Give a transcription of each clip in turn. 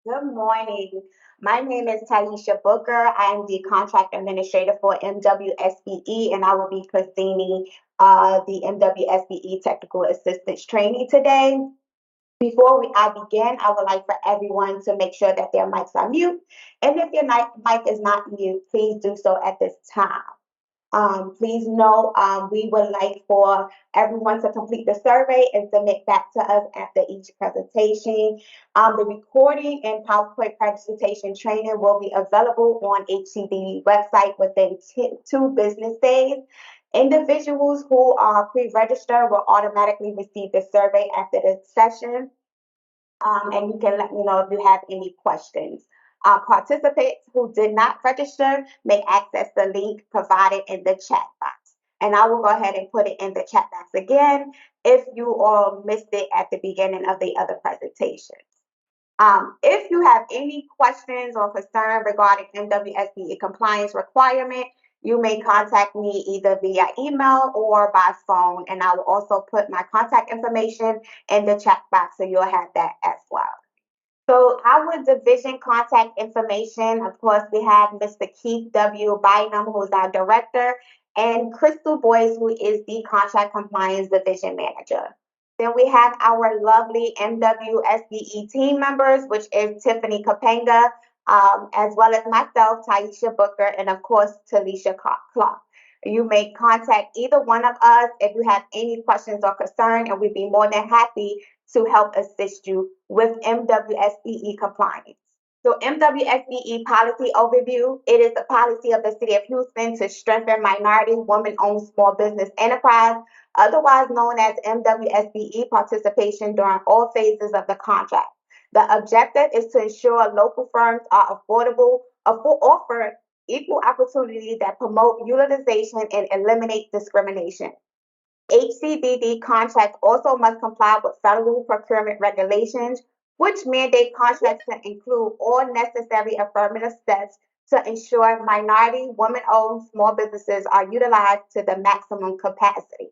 Good morning. My name is Taisha Booker. I am the contract administrator for MWSBE, and I will be presenting the MWSBE Technical Assistance Training today. I begin, I would like for everyone to make sure that their mics are mute. And if your mic is not mute, please do so at this time. Please know we would like for everyone to complete the survey and submit back to us after each presentation. The recording and PowerPoint presentation training will be available on HCD website within 2 business days. Individuals who are pre-registered will automatically receive the survey after the session, and you can let me know if you have any questions. Participants who did not register may access the link provided in the chat box. And I will go ahead and put it in the chat box again if you all missed it at the beginning of the other presentation. If you have any questions or concern regarding MWSBE compliance requirement, you may contact me either via email or by phone, and I will also put my contact information in the chat box so you'll have that as well. So our division contact information, of course, we have Mr. Keith W. Bynum, who's our director, and Crystal Boyce, who is the contract compliance division manager. Then we have our lovely MWSBE team members, which is Tiffany Kapanga, as well as myself, Taisha Booker, and of course, Talisha Clark. You may contact either one of us if you have any questions or concern, and we'd be more than happy to help assist you with MWSBE compliance. So MWSBE policy overview, it is the policy of the City of Houston to strengthen minority woman-owned small business enterprise, otherwise known as MWSBE participation during all phases of the contract. The objective is to ensure local firms are offer equal opportunity that promote utilization and eliminate discrimination. HCDD contracts also must comply with federal procurement regulations, which mandate contracts to include all necessary affirmative steps to ensure minority, women-owned small businesses are utilized to the maximum capacity.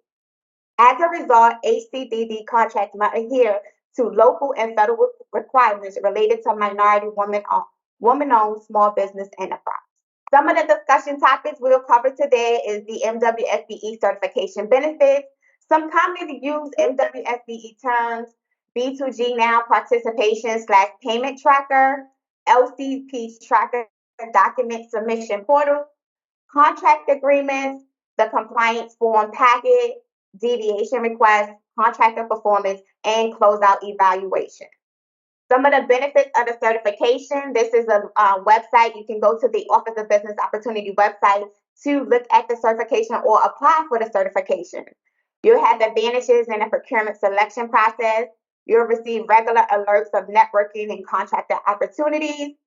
As a result, HCDD contracts must adhere to local and federal requirements related to minority, women-owned small business enterprise. Some of the discussion topics we'll cover today is the MWSBE certification benefits, some commonly used MWSBE terms, B2G Now participation / payment tracker, LCP Tracker document submission portal, contract agreements, the compliance form packet, deviation requests, contractor performance, and closeout evaluation. Some of the benefits of the certification, this is a website. You can go to the Office of Business Opportunity website to look at the certification or apply for the certification. You'll have advantages in the procurement selection process. You'll receive regular alerts of networking and contractor opportunities.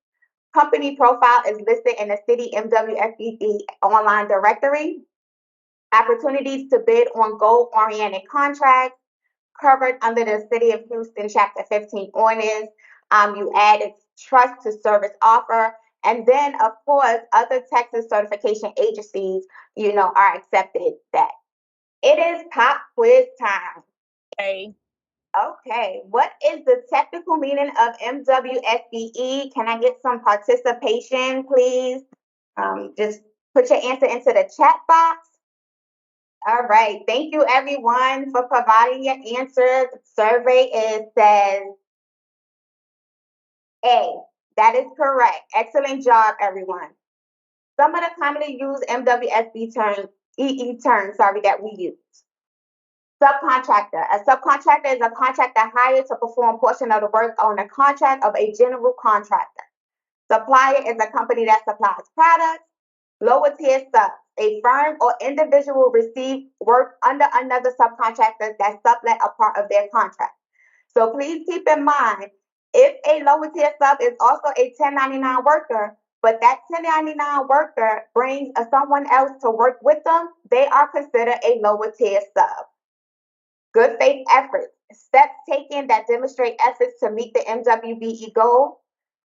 Company profile is listed in the City MWSBE online directory. Opportunities to bid on goal-oriented contracts covered under the City of Houston Chapter 15 ordinance. You added trust to service offer. And then, of course, other Texas certification agencies, are accepted that. It is pop quiz time. Okay. Okay, what is the technical meaning of MWSBE? Can I get some participation, please? Just put your answer into the chat box. All right. Thank you, everyone, for providing your answers. Survey says A. That is correct. Excellent job, everyone. Some of the commonly used MWSB terms, EE terms, that we use. Subcontractor. A subcontractor is a contractor hired to perform a portion of the work on a contract of a general contractor. Supplier is a company that supplies products. Lower tier subs. A firm or individual receive work under another subcontractor that sublet a part of their contract. So please keep in mind, if a lower tier sub is also a 1099 worker, but that 1099 worker brings someone else to work with them, they are considered a lower tier sub. Good faith efforts. Steps taken that demonstrate efforts to meet the MWBE goal.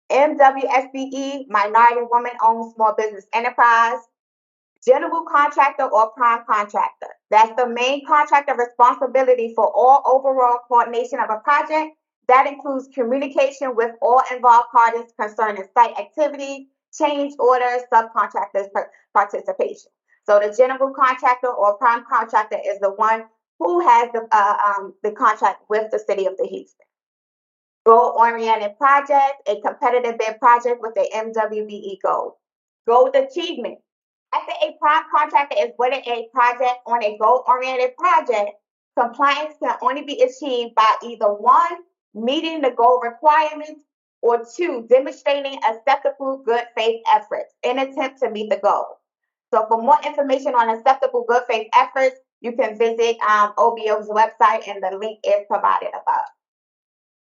MWSBE, minority woman-owned small business enterprise. General contractor or prime contractor. That's the main contractor responsibility for all overall coordination of a project That includes communication with all involved parties concerning site activity, change orders, subcontractors participation. So the general contractor or prime contractor is the one who has the contract with the city of Houston. Goal-oriented project, a competitive bid project with a MWBE goal. Goal achievement. After a prime contractor is winning a project on a goal-oriented project, compliance can only be achieved by either one, meeting the goal requirements, or two, demonstrating acceptable good faith efforts in attempt to meet the goal. So for more information on acceptable good faith efforts, you can visit OBO's website, and the link is provided above.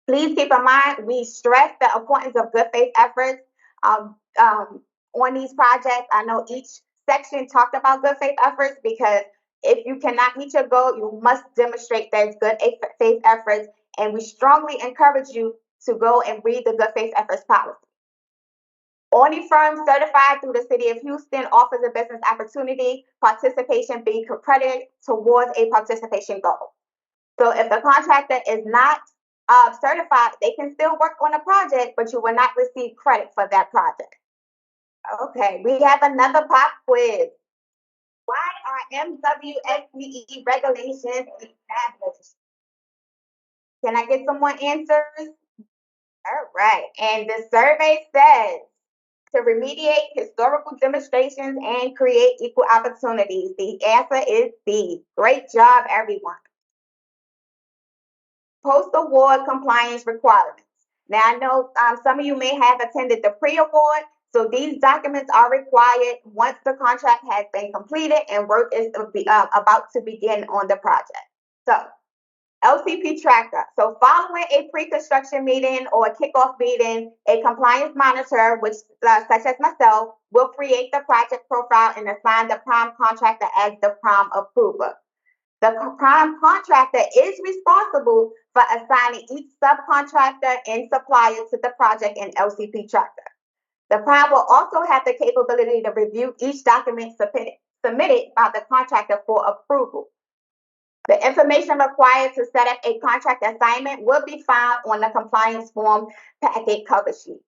Please keep in mind, we stress the importance of good faith efforts on these projects. I know each section talked about good faith efforts because if you cannot meet your goal, you must demonstrate there's good faith efforts, and we strongly encourage you to go and read the good faith efforts policy. Only firms certified through the City of Houston offers a business opportunity, participation being credited towards a participation goal. So if the contractor is not certified, they can still work on a project, but you will not receive credit for that project. Okay, we have another pop quiz. Why are MWSBE regulations established? Can I get some more answers? All right, and the survey says to remediate historical demonstrations and create equal opportunities. The answer is B. Great job, everyone. Post-award compliance requirements. Now, I know some of you may have attended the pre-award, so these documents are required once the contract has been completed and work is about to begin on the project. So, LCP Tracker. So, following a pre-construction meeting or a kickoff meeting, a compliance monitor, which such as myself, will create the project profile and assign the prime contractor as the prime approver. The prime contractor is responsible for assigning each subcontractor and supplier to the project in LCP Tracker. The prime will also have the capability to review each document submitted by the contractor for approval. The information required to set up a contract assignment will be found on the compliance form packet cover sheet.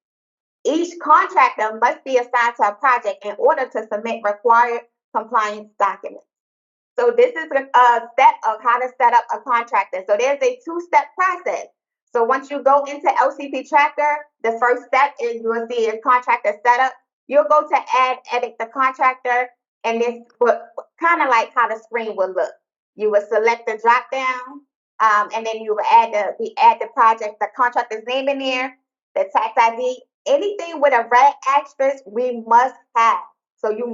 Each contractor must be assigned to a project in order to submit required compliance documents. So this is a step of how to set up a contractor. So there's a two-step process. So once you go into LCP Tracker, the first step is you will see a contractor setup. You'll go to edit the contractor, and this will kind of like how the screen will look. You will select the drop down, and then you will add the project, the contractor's name in there, the tax ID, anything with a red asterisk we must have. So you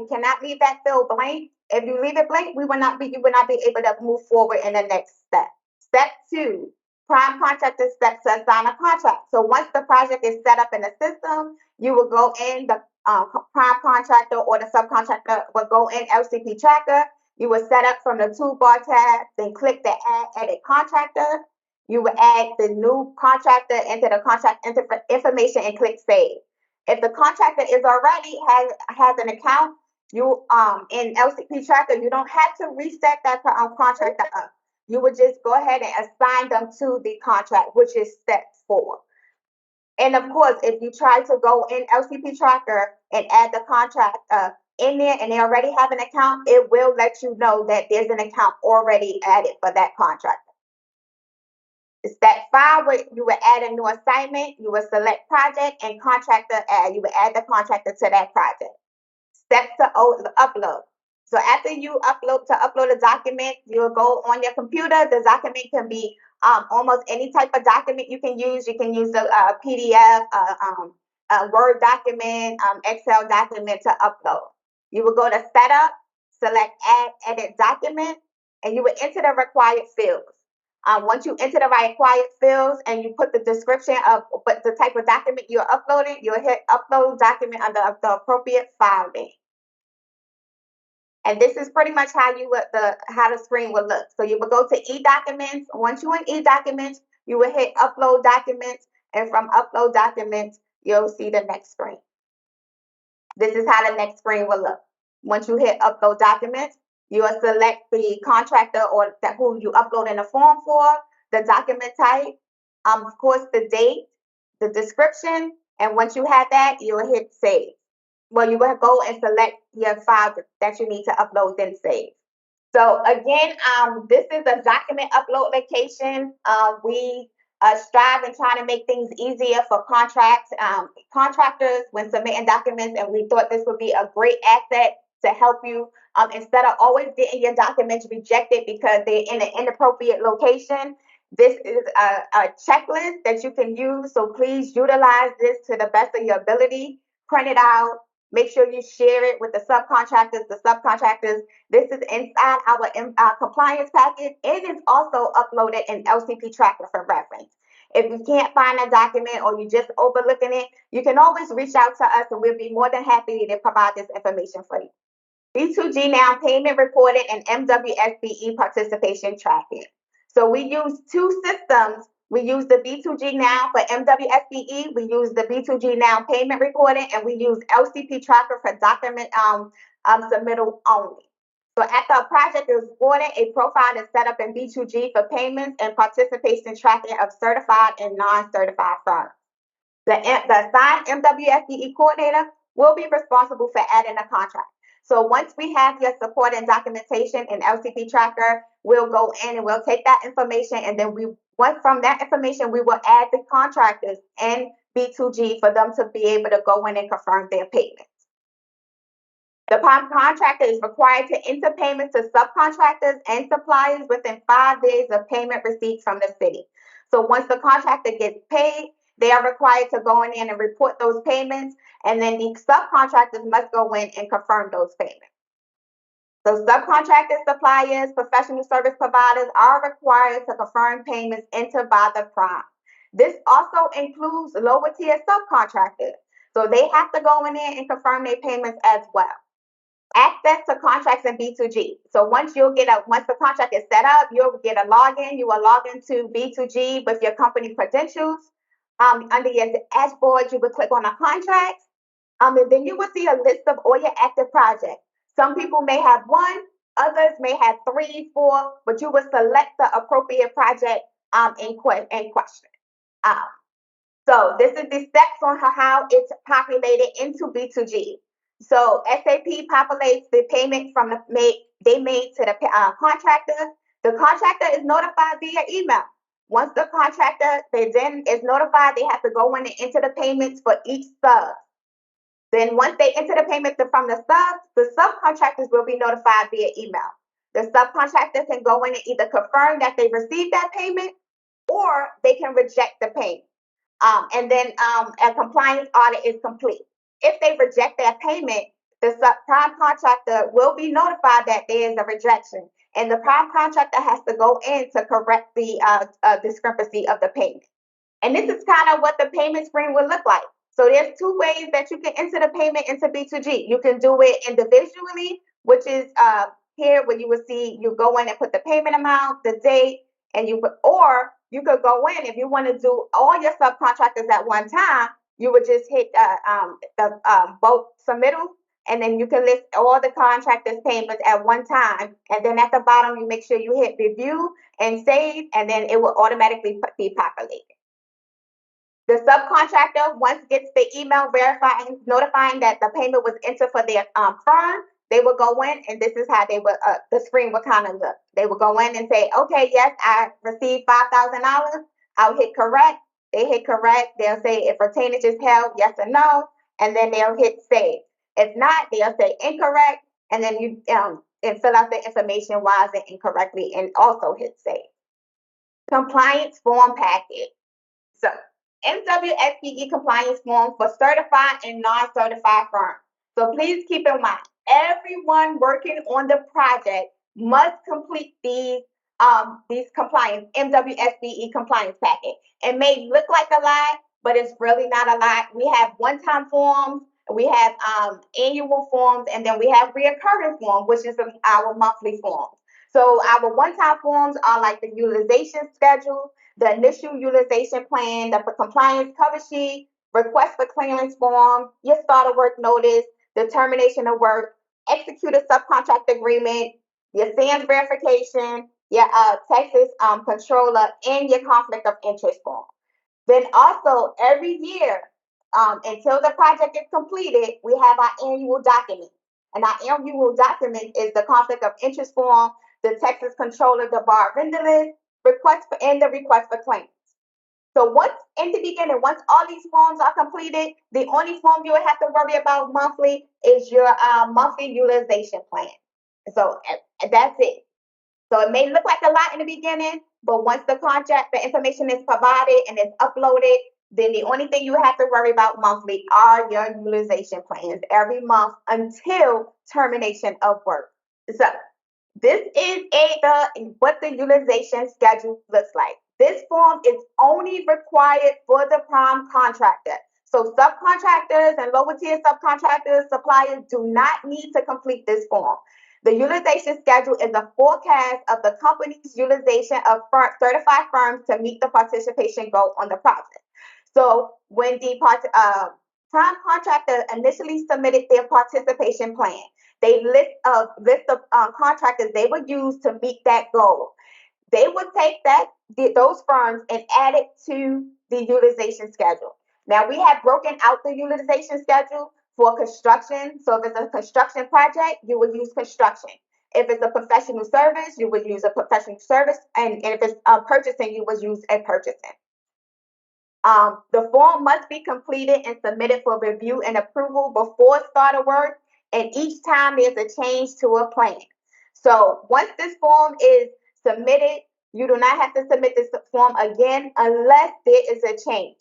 cannot leave that field blank. If you leave it blank, you will not be able to move forward in the next step. Step 2, prime contractor steps to assign a contract. So once the project is set up in the system, you will go in, the prime contractor or the subcontractor will go in LCP Tracker. You will set up from the toolbar tab, then click the Add Edit Contractor. You will add the new contractor into the contract information and click Save. If the contractor is already has an account, you in LCP Tracker, you don't have to reset that contractor up. You would just go ahead and assign them to the contract, which is step 4. And of course, if you try to go in LCP Tracker and add the contract in there and they already have an account, it will let you know that there's an account already added for that contractor. Step 5, where you will add a new assignment, you will select project and contractor add. You will add the contractor to that project. Step to upload. So after you upload a document, you'll go on your computer. The document can be almost any type of document you can use. You can use a PDF, a Word document, Excel document to upload. You will go to Setup, select Add Edit Document, and you will enter the required fields. Once you enter the required fields and you put the description of the type of document you're uploading, you'll hit Upload Document under the appropriate file name. And this is pretty much how the screen will look. So you will go to e-documents. Once you're in e-documents, you will hit Upload Documents, and from Upload Documents, you'll see the next screen. This is how the next screen will look. Once you hit Upload Documents, you will select the contractor or who you upload in the form for, the document type, Of course, the date, the description, and once you have that, you'll hit save. Well, you will go and select your file that you need to upload, then save. So again, this is a document upload location. We strive and try to make things easier for contractors when submitting documents, and we thought this would be a great asset to help you instead of always getting your documents rejected because they're in an inappropriate location. This is a checklist that you can use, so please utilize this to the best of your ability. Print it out. Make sure you share it with the subcontractors. This is inside our compliance package. It is also uploaded in LCP Tracker for reference. If you can't find a document or you're just overlooking it, you can always reach out to us and we'll be more than happy to provide this information for you. B2G Now payment reporting and MWSBE participation tracking. So we use two systems. We use the B2G Now for MWSBE. We use the B2G Now payment reporting, and we use LCP Tracker for document submittal only. So after a project is awarded, a profile is set up in B2G for payments and participation tracking of certified and non-certified firms. The assigned MWSBE coordinator will be responsible for adding a contract. So once we have your support and documentation in LCP Tracker, we'll go in and we'll take that information, and then from that information, we will add the contractors in B2G for them to be able to go in and confirm their payments. The contractor is required to enter payments to subcontractors and suppliers within 5 days of payment received from the city. So once the contractor gets paid, they are required to go in and report those payments, and then the subcontractors must go in and confirm those payments. So subcontractors, suppliers, professional service providers are required to confirm payments entered by the prime. This also includes lower tier subcontractors. So they have to go in there and confirm their payments as well. Access to contracts in B2G. So once the contract is set up, you'll get a login. You will log into B2G with your company credentials. Under your dashboard, you would click on a contract. And then you will see a list of all your active projects. Some people may have one, others may have 3, 4, but you will select the appropriate project in question. So this is the steps on how it's populated into B2G. So SAP populates the payment from they made to the contractor. The contractor is notified via email. Once the contractor then is notified, they have to go in and enter the payments for each sub. Then once they enter the payment from the subcontractors will be notified via email. The subcontractor can go in and either confirm that they received that payment or they can reject the payment. And then a compliance audit is complete. If they reject that payment, the prime contractor will be notified that there is a rejection, and the prime contractor has to go in to correct the discrepancy of the payment. And this is kind of what the payment screen will look like. So there's 2 ways that you can enter the payment into B2G. You can do it individually, which is here where you will see you go in and put the payment amount, the date, and or you could go in if you want to do all your subcontractors at one time. You would just hit both submittals, and then you can list all the contractors' payments at one time. And then at the bottom, you make sure you hit review and save, and then it will automatically be populated. The subcontractor, once gets the email notifying that the payment was entered for their firm, they will go in, and this is how the screen will kind of look. They will go in and say, okay, yes, I received $5,000. I'll hit correct. They hit correct. They'll say if retainage is held, yes or no, and then they'll hit save. If not, they'll say incorrect, and then you and fill out the information why is it incorrectly, and also hit save. Compliance form packet. So MWSBE compliance form for certified and non-certified firms. So please keep in mind, everyone working on the project must complete these compliance, MWSBE compliance packet. It may look like a lot, but it's really not a lot. We have one-time forms, we have annual forms, and then we have reoccurring forms, which is our monthly forms. So our one-time forms are like the utilization schedule, the initial utilization plan, the compliance cover sheet, request for clearance form, your start of work notice, the termination of work, execute a subcontract agreement, your SANS verification, Texas controller and your conflict of interest form. Then also every year, until the project is completed, we have our annual document. And our annual document is the conflict of interest form, the Texas controller debarred vendor list, and the request for claims. So once in the beginning, once all these forms are completed, the only form you will have to worry about monthly is your monthly utilization plan. So that's it. So it may look like a lot in the beginning, but once the information is provided and is uploaded, then the only thing you have to worry about monthly are your utilization plans every month until termination of work. So this is what the utilization schedule looks like. This form is only required for the prime contractor. So subcontractors and lower tier subcontractors, suppliers do not need to complete this form. The utilization schedule is a forecast of the company's utilization of certified firms to meet the participation goal on the project. So when the prime contractor initially submitted their participation plan, they list of contractors they would use to meet that goal. They would take those firms and add it to the utilization schedule. Now we have broken out the utilization schedule for construction. So if it's a construction project, you would use construction. If it's a professional service, you would use a professional service, and if it's purchasing, you would use a purchasing. The form must be completed and submitted for review and approval before start of work, and each time there's a change to a plan. So once this form is submitted, you do not have to submit this form again unless there is a change.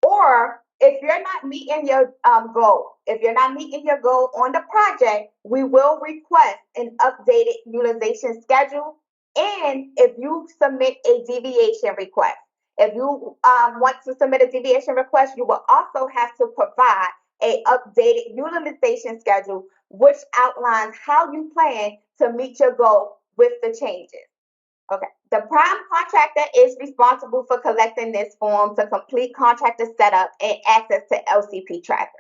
Or if you're not meeting your goal, if you're not meeting your goal on the project, we will request an updated utilization schedule. And if you submit a deviation request, if you want to submit a deviation request, you will also have to provide an updated utilization schedule, which outlines how you plan to meet your goal with the changes. Okay. The prime contractor is responsible for collecting this form to complete contractor setup and access to LCP Tracker.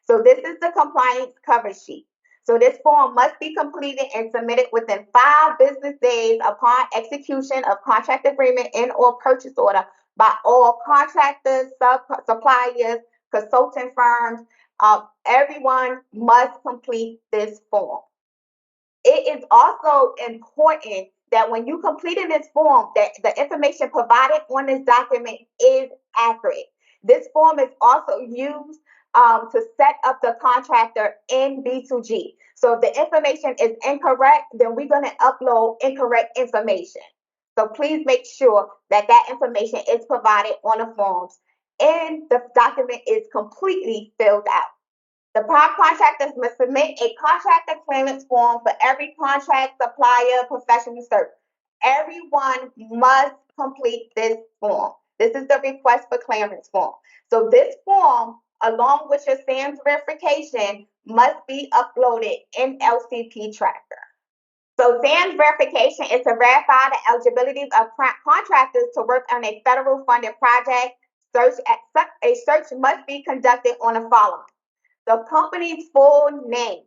So this is the compliance cover sheet. So this form must be completed and submitted within 5 business days upon execution of contract agreement and or purchase order by all contractors, suppliers, consulting firms. Everyone must complete this form. It is also important that when you completed this form, that the information provided on this document is accurate. This form is also used to set up the contractor in B2G. So if the information is incorrect, then we're going to upload incorrect information. So please make sure that that information is provided on the forms and the document is completely filled out. The prime contractors must submit a contractor clearance form for every contract, supplier, professional service. Everyone must complete this form. This is the request for clearance form. So this form, along with your SAMS verification, must be uploaded in LCP Tracker. So SAMS verification is to verify the eligibility of contractors to work on a federal funded project. A search must be conducted on the following: the company's full name.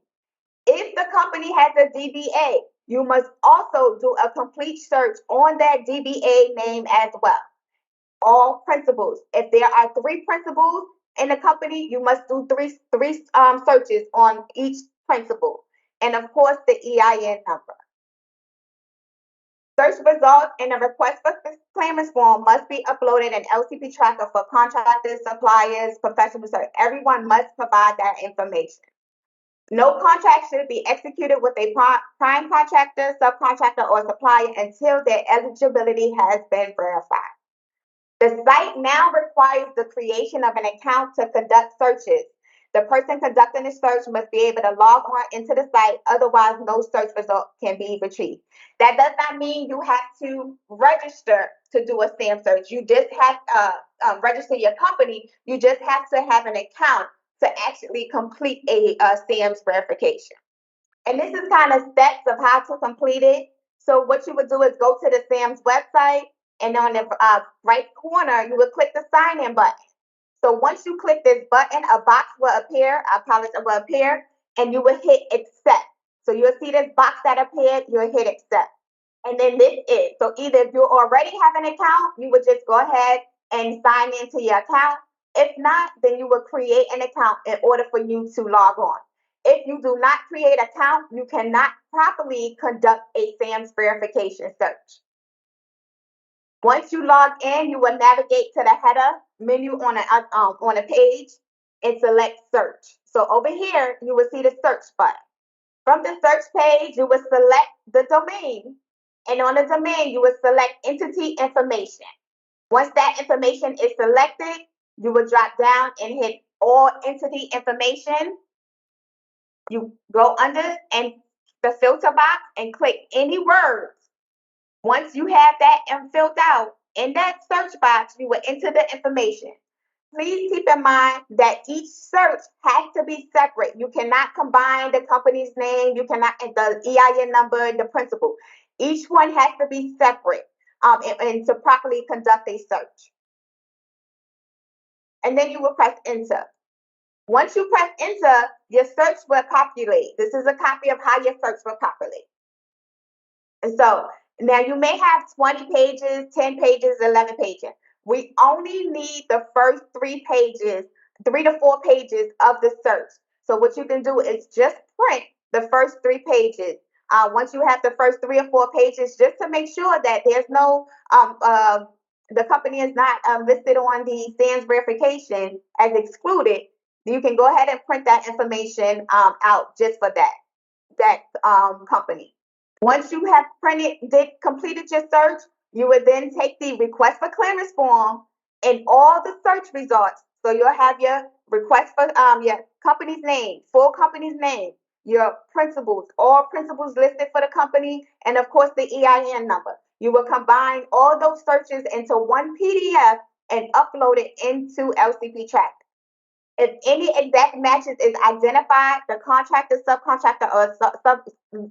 If the company has a DBA, you must also do a complete search on that DBA name as well. All principals. If there are 3 principals in the company, you must do three searches on each principal. And of course, the EIN number. Search results in a request for clearance form must be uploaded in LCP Tracker for contractors, suppliers, professional service. Everyone must provide that information. No contract should be executed with a prime contractor, subcontractor, or supplier until their eligibility has been verified. The site now requires the creation of an account to conduct searches. The person conducting the search must be able to log on into the site, otherwise no search result can be retrieved. That does not mean you have to register to do a SAM search. You just have to register your company. You just have to have an account to actually complete a SAMS verification. And this is kind of steps of how to complete it. So what you would do is go to the SAMS website, and on the right corner, you would click the sign in button. So once you click this button, a box will appear, and you will hit accept. So you'll see this box that appeared, you'll hit accept. And then this is. So either if you already have an account, you would just go ahead and sign into your account. If not, then you would create an account in order for you to log on. If you do not create an account, you cannot properly conduct a SAMS verification search. Once you log in, you will navigate to the header menu on a page and select search. So over here, you will see the search button. From the search page, you will select the domain, and on the domain, you will select entity information. Once that information is selected, you will drop down and hit all entity information. You go under and the filter box and click any words. Once you have that filled out, in that search box, you will enter the information. Please keep in mind that each search has to be separate. You cannot combine the company's name, you cannot, the EIN number, the principal. Each one has to be separate and to properly conduct a search. And then you will press enter. Once you press enter, your search will populate. This is a copy of how your search will populate. And so now you may have 20 pages, 10 pages, 11 pages. We only need the first 3 pages, 3 to 4 pages of the search. So what you can do is just print the first 3 pages. Once you have the first 3 or 4 pages, just to make sure that there's no, the company is not listed on the SAMS verification as excluded, you can go ahead and print that information out just for that company. Once you have completed your search, you would then take the request for clearance form and all the search results. So you'll have your request for your company's name, full company's name, your principals, all principals listed for the company, and of course the EIN number. You will combine all those searches into one PDF and upload it into LCP Tracker. If any exact matches is identified, the contractor, subcontractor, or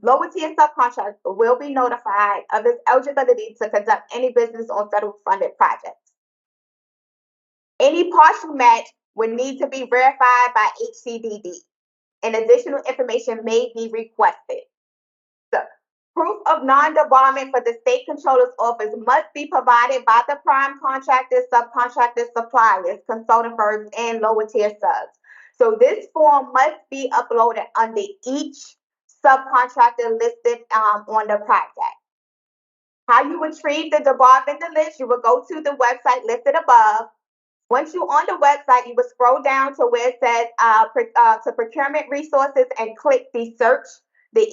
lower tier subcontractor will be notified of its eligibility to conduct any business on federal funded projects. Any partial match would need to be verified by HCDD, and additional information may be requested. So, proof of non-debarment for the State Controller's Office must be provided by the prime contractors, subcontractors, suppliers, consulting firms, and lower tier subs. So this form must be uploaded under each subcontractor listed on the project. How you retrieve the debarred vendor list, you will go to the website listed above. Once you're on the website, you will scroll down to where it says to procurement resources and click the search the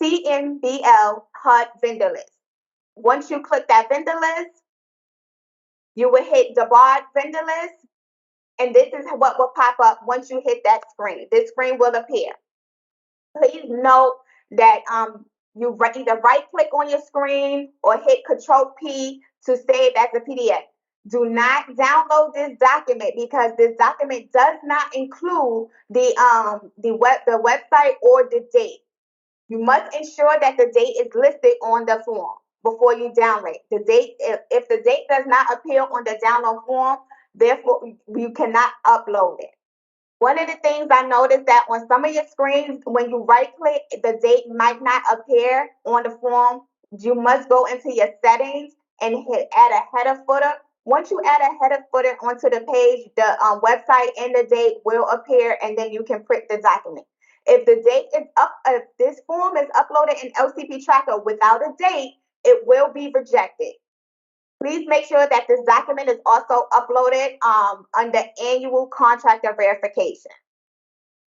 CNBL HUD vendor list. Once you click that vendor list, you will hit Debarred vendor list, and this is what will pop up once you hit that screen. This screen will appear. Please note that you either right-click on your screen or hit Control-P to save as a PDF. Do not download this document because this document does not include the website or the date. You must ensure that the date is listed on the form before you download. The date, if the date does not appear on the download form, therefore you cannot upload it. One of the things I noticed that on some of your screens, when you right click, the date might not appear on the form. You must go into your settings and hit add a header footer. Once you add a header footer onto the page, the website and the date will appear, and then you can print the document. If the date is up, if this form is uploaded in LCP Tracker without a date, it will be rejected. Please make sure that this document is also uploaded under annual contractor verification.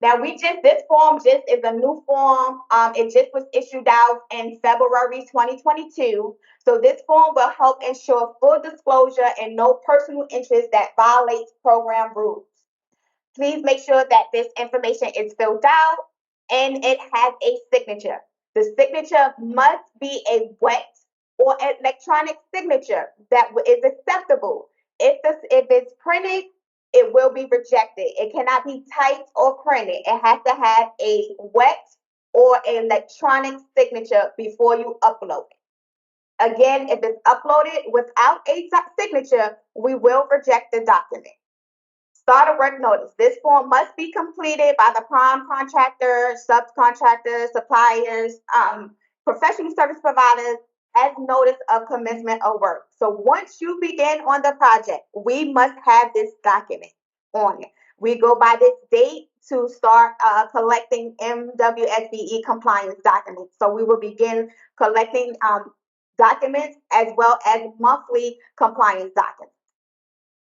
Now, this form just is a new form. It just was issued out in February 2022. So this form will help ensure full disclosure and no personal interest that violates program rules. Please make sure that this information is filled out and it has a signature. The signature must be a wet or electronic signature that is acceptable. If it's printed, it will be rejected. It cannot be typed or printed. It has to have a wet or electronic signature before you upload it. Again, if it's uploaded without a signature, we will reject the document. Start a work notice. This form must be completed by the prime contractor, subcontractors, suppliers, professional service providers, as notice of commencement of work. So once you begin on the project, we must have this document on it. We go by this date to start collecting MWSBE compliance documents. So we will begin collecting documents as well as monthly compliance documents.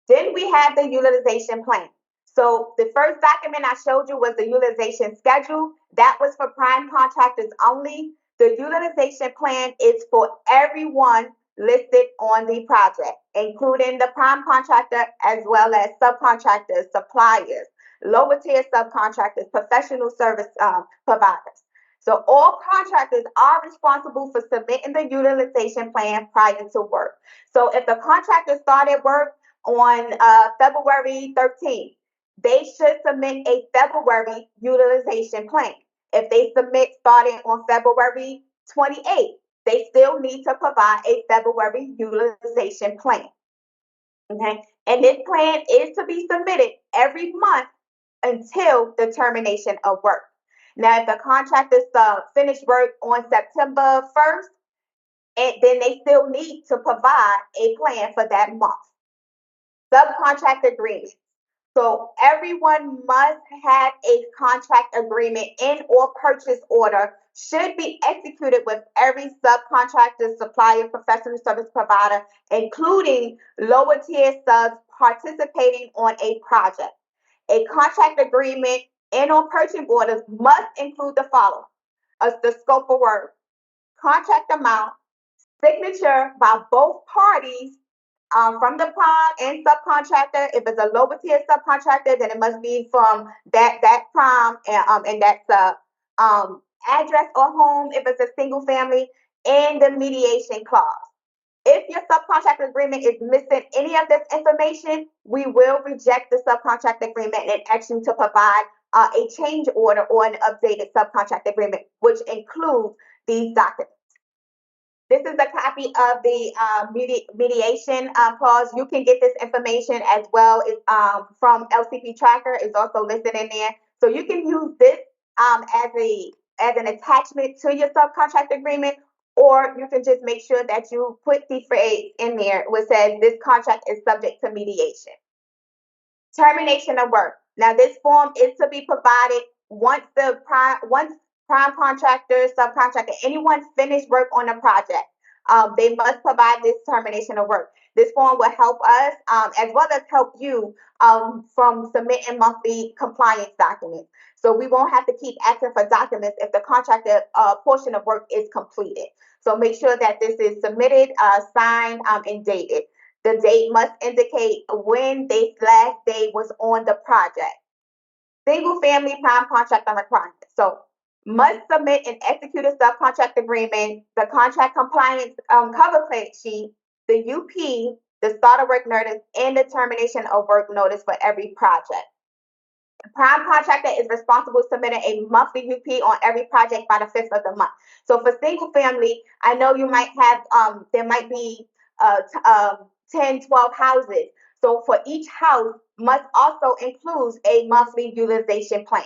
Then we have the utilization plan. So the first document I showed you was the utilization schedule. That was for prime contractors only. The utilization plan is for everyone listed on the project, including the prime contractor as well as subcontractors, suppliers, lower tier subcontractors, professional service providers. So all contractors are responsible for submitting the utilization plan prior to work. So if the contractor started work on February 13th, they should submit a February utilization plan. If they submit starting on February 28th, they still need to provide a February utilization plan. Okay, and this plan is to be submitted every month until the termination of work. Now, if the contractors finish work on September 1st, and then they still need to provide a plan for that month. Subcontract agreements. So everyone must have a contract agreement in or purchase order should be executed with every subcontractor, supplier, professional service provider, including lower tier subs participating on a project. A contract agreement and or purchase orders must include the following: the scope of work, contract amount, signature by both parties from the prime and subcontractor. If it's a lower tier subcontractor, then it must be from that prime and that's address or home if it's a single family, and the mediation clause. If your subcontract agreement is missing any of this information, we will reject the subcontract agreement and ask you to provide a change order or an updated subcontract agreement, which includes these documents. This is a copy of the mediation clause. You can get this information as well from LCP Tracker. It's also listed in there. So you can use this as an attachment to your subcontract agreement, or you can just make sure that you put the phrase in there which says this contract is subject to mediation. Termination of work. Now, this form is to be provided once prime contractor, subcontractor, anyone finish work on a project. They must provide this termination of work. This form will help us as well as help you from submitting monthly compliance documents. So we won't have to keep asking for documents if the contractor portion of work is completed. So make sure that this is submitted, signed, and dated. The date must indicate when the last day was on the project. Single family prime contractor requirements. So must submit an executed subcontract agreement, the contract compliance cover plate sheet, the UP, the start of work notice, and the termination of work notice for every project. The prime contractor is responsible for submitting a monthly UP on every project by the 5th of the month. So for single family, I know you might have, there might be 10, 12 houses. So for each house must also include a monthly utilization plan.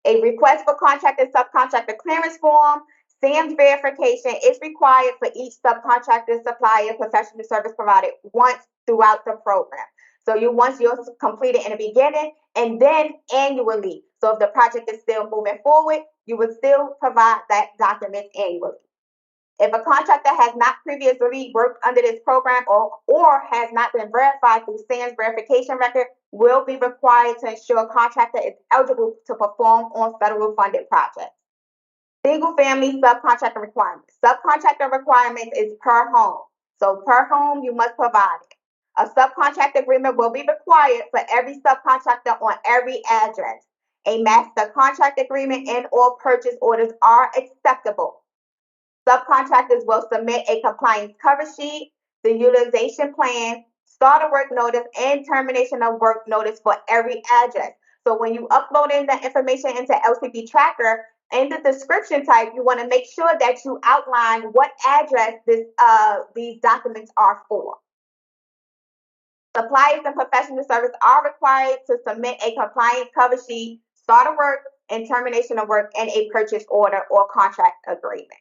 A request for contractor subcontractor clearance form, SAM's verification is required for each subcontractor, supplier, professional service provider once throughout the program. So once you're completed in the beginning and then annually. So if the project is still moving forward, you would still provide that document annually. If a contractor has not previously worked under this program or has not been verified through SAM's verification record, will be required to ensure a contractor is eligible to perform on federal funded projects. Single family subcontractor requirements. Subcontractor requirements is per home. So per home, you must provide it. A subcontract agreement will be required for every subcontractor on every address. A master contract agreement and or purchase orders are acceptable. Subcontractors will submit a compliance cover sheet, the utilization plan, start of work notice, and termination of work notice for every address. So when you upload in the information into LCP Tracker, in the description type, you want to make sure that you outline what address these documents are for. Suppliers and professional service are required to submit a compliance cover sheet, start of work and termination of work, and a purchase order or contract agreement.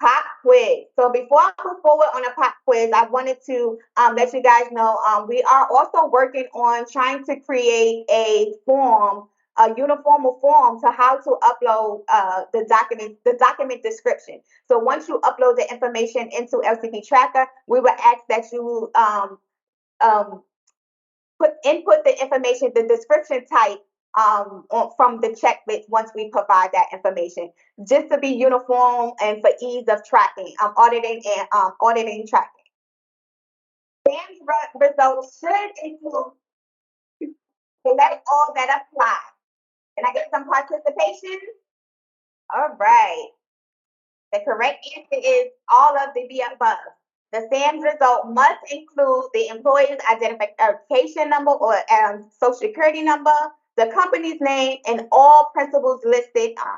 Pop quiz. So before I move forward on a pop quiz, I wanted to let you guys know we are also working on trying to create a form, a uniform form to how to upload the document description. So once you upload the information into LCP Tracker, we will ask that you um, input the information, the description type from the checklist once we provide that information, just to be uniform and for ease of tracking, auditing tracking. Sam's results should include select all that apply. Can I get some participation? All right. The correct answer is all of the above. The SAMS result must include the employee's identification number or social security number, the company's name, and all principals listed on.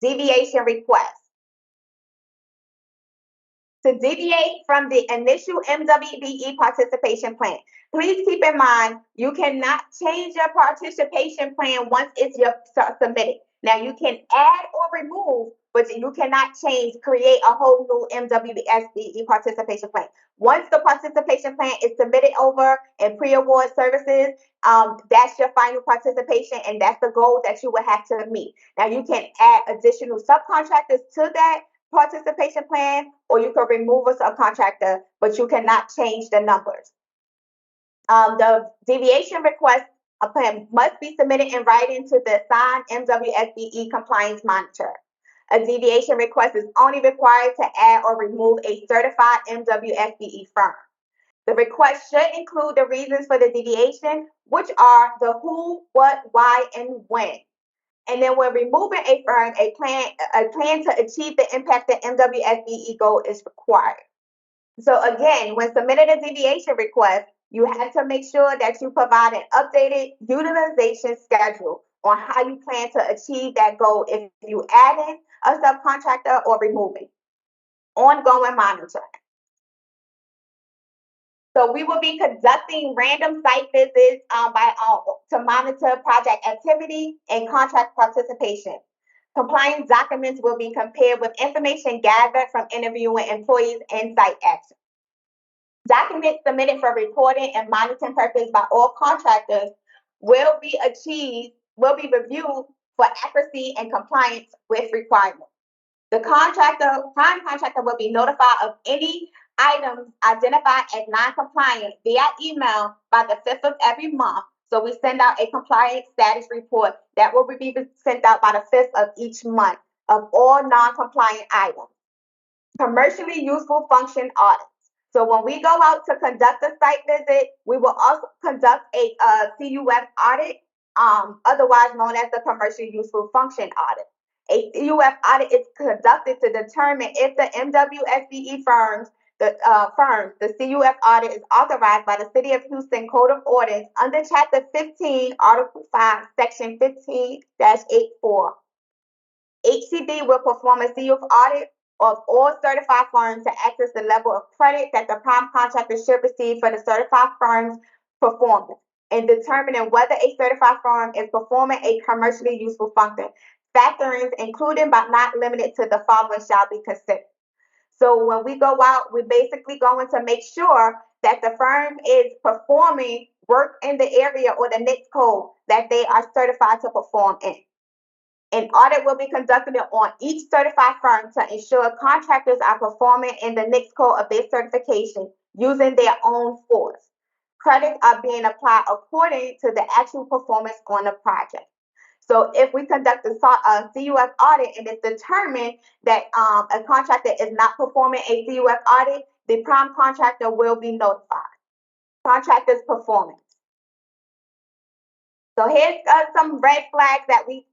Deviation request. To deviate from the initial MWBE participation plan, please keep in mind you cannot change your participation plan once it's submitted. Now you can add or remove, but you cannot create a whole new MWSBE participation plan. Once the participation plan is submitted over in pre-award services, that's your final participation, and that's the goal that you will have to meet. Now you can add additional subcontractors to that participation plan, or you can remove a subcontractor, but you cannot change the numbers. The deviation request plan must be submitted in writing to the assigned MWSBE compliance monitor. A deviation request is only required to add or remove a certified MWSBE firm. The request should include the reasons for the deviation, which are the who, what, why, and when. And then when removing a firm, a plan to achieve the impacted MWSBE goal is required. So again, when submitting a deviation request, you have to make sure that you provide an updated utilization schedule on how you plan to achieve that goal if you add in a subcontractor or removing. Ongoing monitoring. So we will be conducting random site visits to monitor project activity and contract participation. Compliance documents will be compared with information gathered from interviewing employees and site action. Documents submitted for reporting and monitoring purposes by all contractors will be reviewed for accuracy and compliance with requirements. The prime contractor will be notified of any items identified as non-compliant via email by the 5th of every month. So we send out a compliance status report that will be sent out by the 5th of each month of all non-compliant items. Commercially useful function audits. So when we go out to conduct a site visit, we will also conduct a CUF audit, otherwise known as the commercially useful function audit. A CUF audit is conducted to determine if the MWSBE firms, the CUF audit is authorized by the City of Houston Code of Audits under Chapter 15, Article 5, Section 15-84. HCD will perform a CUF audit of all certified firms to access the level of credit that the prime contractor should receive for the certified firm's performance in determining whether a certified firm is performing a commercially useful function. Factorings including but not limited to the following shall be considered. So when we go out, we're basically going to make sure that the firm is performing work in the area or the NICS code that they are certified to perform in. An audit will be conducted on each certified firm to ensure contractors are performing in the NICS code of their certification using their own force. Credits are being applied according to the actual performance on the project. So if we conduct a CUF audit and it's determined that a contractor is not performing a CUF audit, the prime contractor will be notified. Contractor's performance. So here's some red flags that we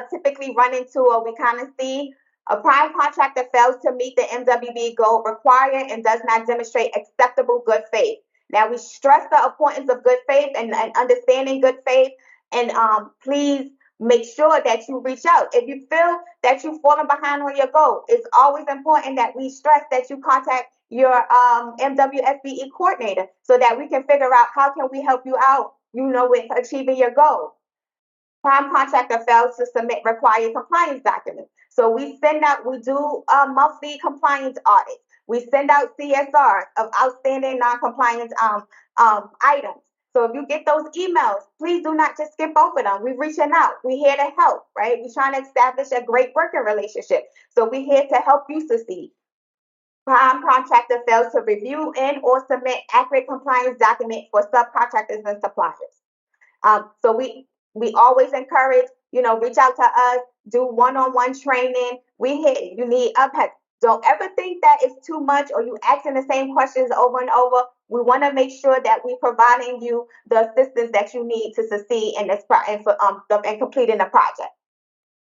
typically run into or we kind of see. A prime contractor fails to meet the MWB goal required and does not demonstrate acceptable good faith. Now, we stress the importance of good faith and understanding good faith, and please make sure that you reach out. If you feel that you've fallen behind on your goal, it's always important that we stress that you contact your MWSBE coordinator so that we can figure out how can we help you out, with achieving your goal. Prime contractor fails to submit required compliance documents. So we do monthly compliance audits. We send out CSRs of outstanding non-compliance items. So if you get those emails, please do not just skip over them. We're reaching out. We're here to help, right? We're trying to establish a great working relationship. So we're here to help you succeed. Prime contractor fails to review and or submit accurate compliance documents for subcontractors and suppliers. So we always encourage, reach out to us, do one-on-one training. You need help. Don't ever think that it's too much or you asking the same questions over and over. We want to make sure that we're providing you the assistance that you need to succeed in this and completing the project.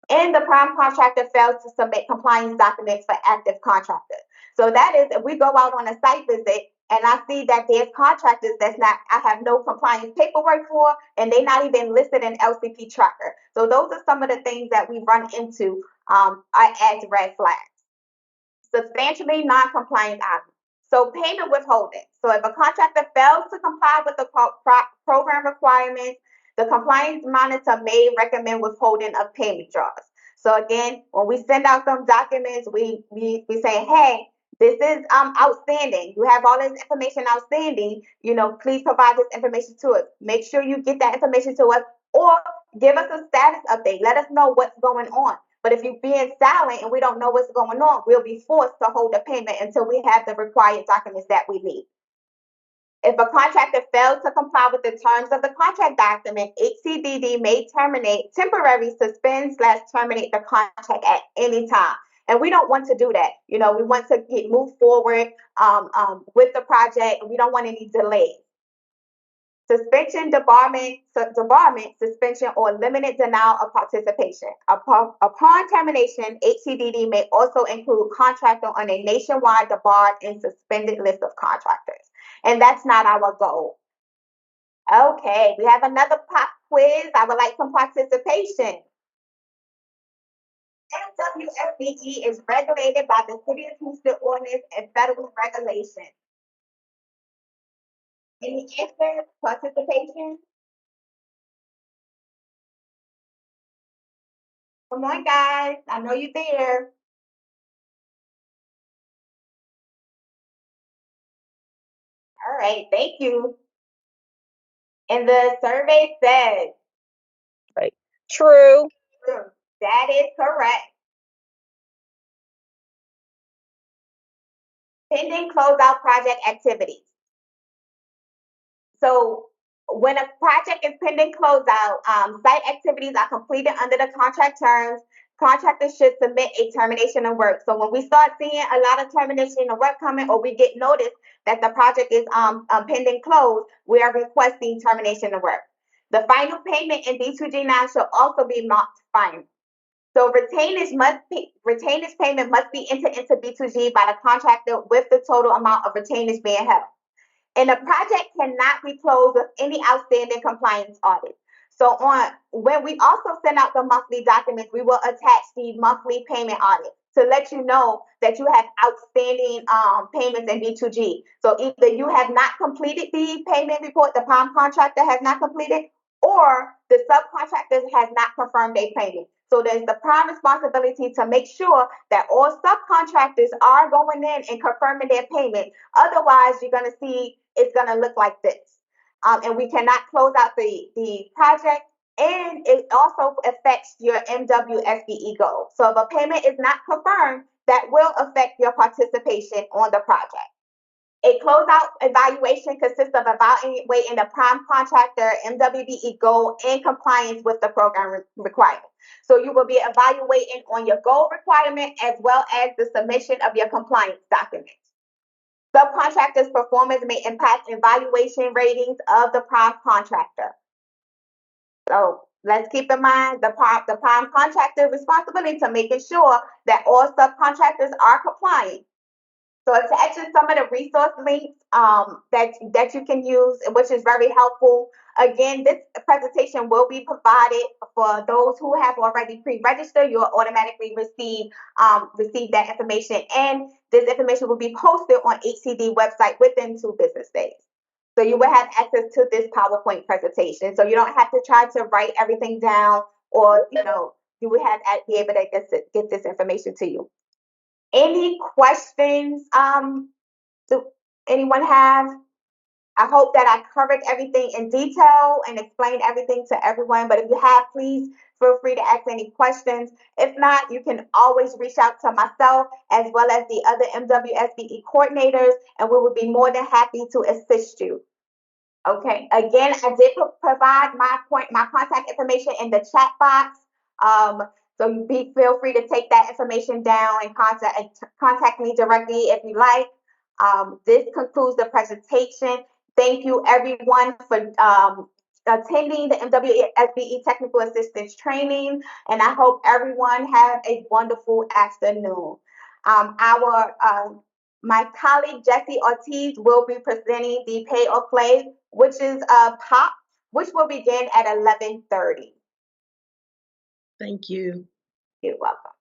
And the prime contractor fails to submit compliance documents for active contractors. So that is, if we go out on a site visit and I see that there's contractors I have no compliance paperwork for, and they're not even listed in LCP Tracker. So those are some of the things that we run into as red flags. Substantially non-compliant items. So payment withholding. So if a contractor fails to comply with the program requirements, the compliance monitor may recommend withholding of payment draws. So again, when we send out some documents, we say, hey, this is outstanding. You have all this information outstanding. Please provide this information to us. Make sure you get that information to us, or give us a status update. Let us know what's going on. But if you're being silent and we don't know what's going on, we'll be forced to hold the payment until we have the required documents that we need. If a contractor fails to comply with the terms of the contract document, HCDD may temporarily suspend/terminate the contract at any time. And we don't want to do that. We want to move forward with the project. We don't want any delays. Suspension, debarment, suspension, or limited denial of participation. Upon termination, HCDD may also include contractor on a nationwide debarred and suspended list of contractors. And that's not our goal. Okay, we have another pop quiz. I would like some participation. MWSBE is regulated by the City of Houston Ordinance and federal regulation. Any answers? Participation? Come on, guys. I know you're there. All right, thank you. And the survey says, Right. True. That is correct. Pending closeout project activities. So when a project is pending closeout, site activities are completed under the contract terms. Contractors should submit a termination of work. So when we start seeing a lot of termination of work coming, or we get notice that the project is pending close, we are requesting termination of work. The final payment in B2G9 shall also be marked final. So retainage payment must be entered into B2G by the contractor with the total amount of retainage being held. And the project cannot be closed with any outstanding compliance audit. So when we also send out the monthly documents, we will attach the monthly payment audit to let you know that you have outstanding payments in B2G. So either you have not completed the payment report, the prime contractor has not completed, or the subcontractor has not confirmed their payment. So there's the prime responsibility to make sure that all subcontractors are going in and confirming their payment. Otherwise, you're going to see it's going to look like this. And we cannot close out the project, and it also affects your MWSBE goal. So if a payment is not confirmed, that will affect your participation on the project. A closeout evaluation consists of evaluating the prime contractor MWBE goal in compliance with the program requirements. So you will be evaluating on your goal requirement as well as the submission of your compliance documents. Subcontractors' performance may impact evaluation ratings of the prime contractor. So let's keep in mind the prime contractor responsibility to making sure that all subcontractors are compliant. So attaching some of the resource links that you can use, which is very helpful. Again, this presentation will be provided for those who have already pre-registered. You'll automatically receive that information, and this information will be posted on HCD website within 2 business days. So you will have access to this PowerPoint presentation. So you don't have to try to write everything down, or you will be able to get this information to you. Any questions? Do anyone have? I hope that I covered everything in detail and explained everything to everyone. But if you have, please feel free to ask any questions. If not, you can always reach out to myself as well as the other MWSBE coordinators, and we will be more than happy to assist you. Okay. Again, I did provide my contact information in the chat box. So feel free to take that information down and contact me directly if you like. This concludes the presentation. Thank you everyone for attending the MWSBE Technical Assistance Training, and I hope everyone have a wonderful afternoon. My colleague Jessie Ortiz will be presenting the pay or play, which is POP, which will begin at 11:30. Thank you. You're welcome.